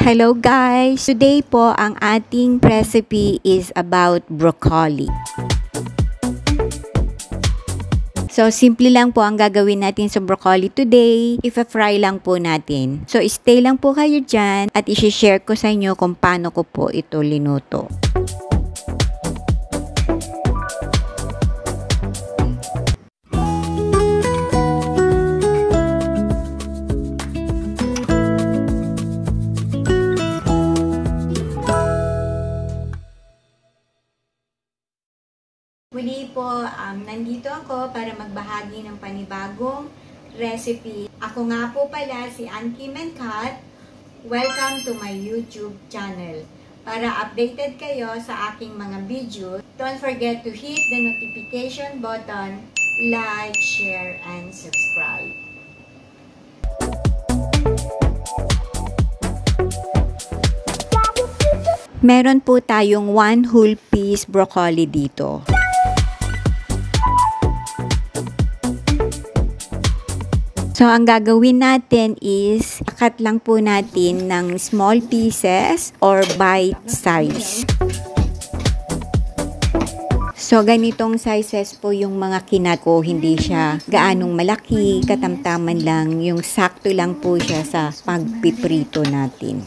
Hello guys! Today po ang ating recipe is about broccoli. So, simple lang po ang gagawin natin sa broccoli today. Ipa-fry lang po natin. So, stay lang po kayo dyan at isi-share ko sa inyo kung paano ko po ito linuto. Muli po, nandito ako para magbahagi ng panibagong recipe. Ako nga po pala si Ann Kim and Kat. Welcome to my YouTube channel. Para updated kayo sa aking mga video, don't forget to hit the notification button, like, share, and subscribe. Meron po tayong 1 whole piece broccoli dito. So, ang gagawin natin is, cut lang po natin ng small pieces or bite size. So, ganitong sizes po yung mga kinat ko. Hindi siya gaanong malaki, katamtaman lang. Yung sakto lang po siya sa pagpiprito natin.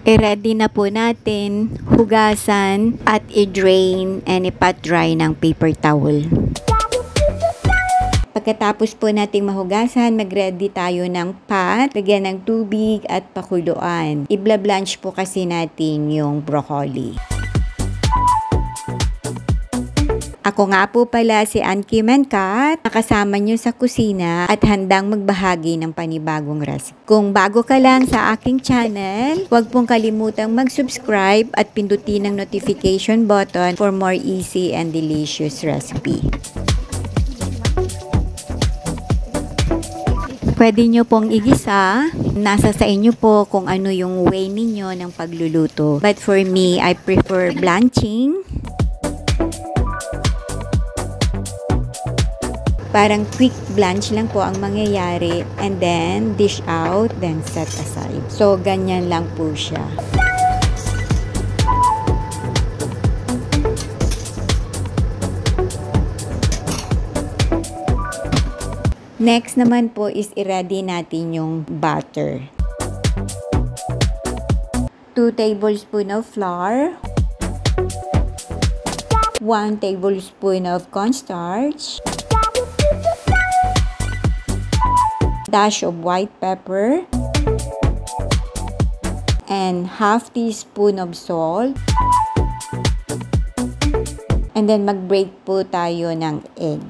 I-ready na po natin, hugasan at i-drain and i-pat dry ng paper towel. Pagkatapos po nating mahugasan, mag-ready tayo ng pot, lagyan ng tubig at pakuluan. I-blanch po kasi natin yung broccoli. Ako nga po pala si Ann Kim and Kat, nakasama nyo sa kusina at handang magbahagi ng panibagong recipe. Kung bago ka lang sa aking channel, huwag pong kalimutang mag-subscribe at pindutin ang notification button for more easy and delicious recipe. Pwede nyo pong igisa. Nasa sa inyo po kung ano yung way ninyo ng pagluluto. But for me, I prefer blanching. Parang quick blanch lang po ang mangyayari. And then, dish out, then set aside. So, ganyan lang po siya. Next naman po is i-ready natin yung butter. 2 tablespoons of flour. 1 tablespoon of cornstarch. Dash of white pepper. And half teaspoon of salt. And then mag-break po tayo ng egg.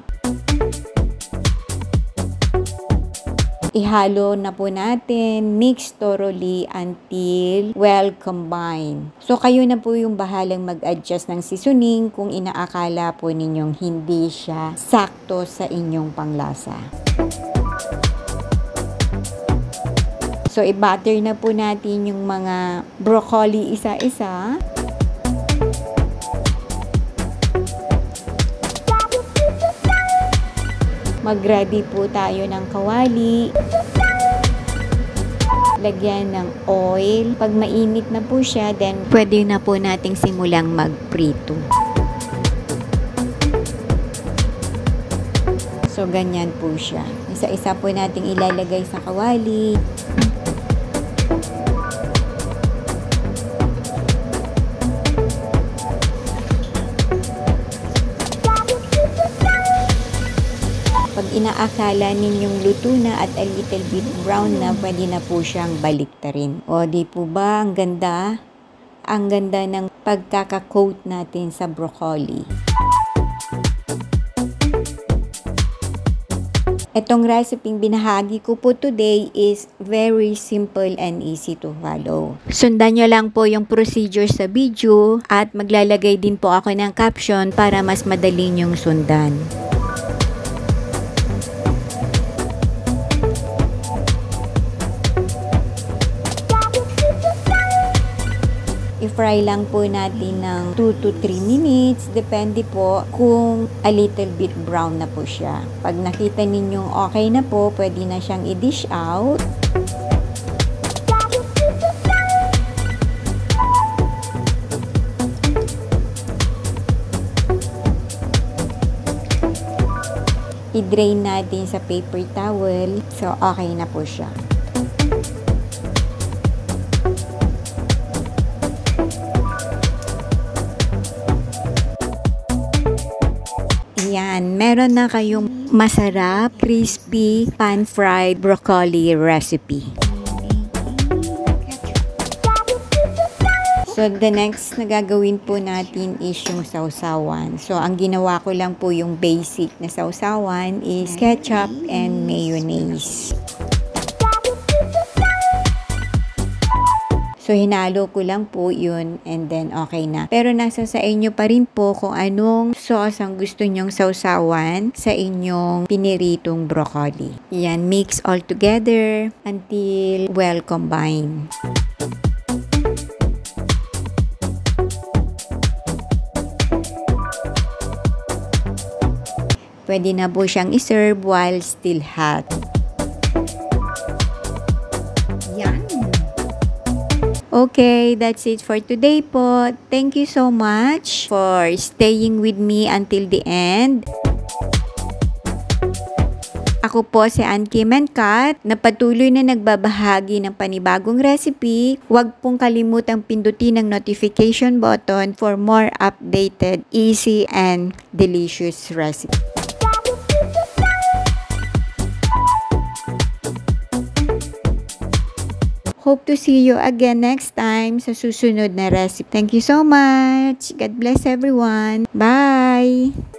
Ihalo na po natin, mix thoroughly until well combined. So, kayo na po yung bahalang mag-adjust ng seasoning kung inaakala po ninyong hindi siya sakto sa inyong panglasa. So, i-butter na po natin yung mga broccoli isa-isa. Mag-ready po tayo ng kawali. Lagyan ng oil. Pag mainit na po siya, then pwede na po nating simulang magprito. So, ganyan po siya. Isa-isa po nating ilalagay sa kawali. Pag inaakala ninyong luto na at a little bit brown na, pwede na po siyang baliktarin. O, di po ba? Ang ganda? Ang ganda ng pagkaka-coat natin sa broccoli. Itong recipe binahagi ko po today is very simple and easy to follow. Sundan nyo lang po yung procedure sa video at maglalagay din po ako ng caption para mas madali nyong sundan. I-fry lang po natin ng 2 to 3 minutes. Depende po kung a little bit brown na po siya. Pag nakita ninyong okay na po, pwede na siyang i-dish out. I-drain natin sa paper towel. So, okay na po siya. Ayan, meron na kayong masarap, crispy, pan-fried broccoli recipe. So, the next na gagawin po natin is yung sausawan. So, ang ginawa ko lang po yung basic na sausawan is ketchup and mayonnaise. So, hinalo ko lang po yun and then okay na. Pero nasa sa inyo pa rin po kung anong sauce ang gusto nyong sausawan sa inyong piniritong broccoli. Yan, mix all together until well combined. Pwede na po siyang iserve while still hot. Yan. Okay, that's it for today po. Thank you so much for staying with me until the end. Ako po si Ann Kim and Kat, na patuloy na nagbabahagi ng panibagong recipe. Huwag pong kalimutang pindutin ang notification button for more updated, easy, and delicious recipes. Hope to see you again next time sa susunod na recipe. Thank you so much. God bless everyone. Bye!